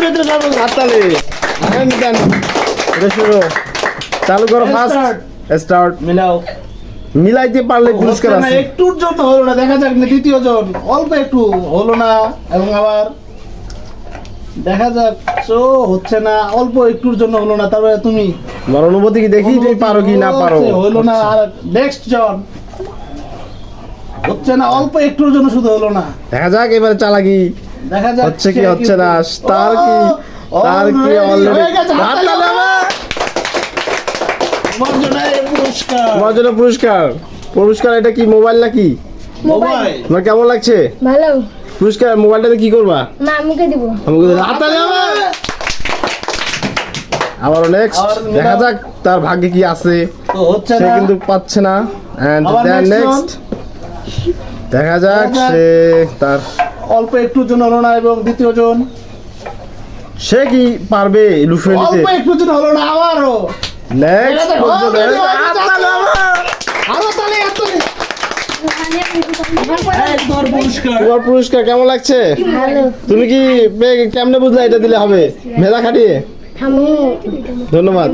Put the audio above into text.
চৈত্র সর্বনাশ হাততালি এটা শুরু চালু করো ফার্স্ট স্টার্ট মিলাও মিলাইতে পারলে পুরস্কার হচ্ছে না, আছে একটুর জন্য হলো না, দেখা যাক না দ্বিতীয় জন অল্প একটু হলো না, এবং আবার দেখা যাক তো হচ্ছে না, অল্প একটুর জন্য হলো না, তারপরে তুমি আমার অনুভূতি কি দেখি তুমি পারো কি না পারো হচ্ছে, হলো না। আর নেক্সট জন হচ্ছে না, অল্প একটুর জন্য শুধু হলো না, দেখা যাক এবারে চালাকি দেখা যাক হচ্ছে কি হচ্ছে না তার কি অলরেডি তোমার জন্য এই পুরস্কার, তোমার জন্য পুরস্কার পুরস্কার এটা কি মোবাইল নাকি মোবাইল। তোমার কেমন লাগছে ভালো পুরস্কার মোবাইলটাতে কি করবা মা আমাকে দিব আমাকে হাততালি আবার নেক্সট আবার দেখা যাক তার ভাগ্যে কি আছে তো হচ্ছে সে না, কিন্তু পাচ্ছে না এন্ড আবার দেন next নেক্সট দেখা যাক দেখা যাক। সে তার অল্প একটুর জন্য হলো না, এবং দ্বিতীয় জন সে কি পারবে লুফে নিতে অল্প একটুর জন্য হলো না, আবারও নেক্সট আরো তালে এতলে তোমার পুরস্কার। তোমার পুরস্কার কেমন লাগছে ভালো তুমি কি কেমনে বুঝলা এটা দিলে হবে মেধা খাটিয়ে আমি ধন্যবাদ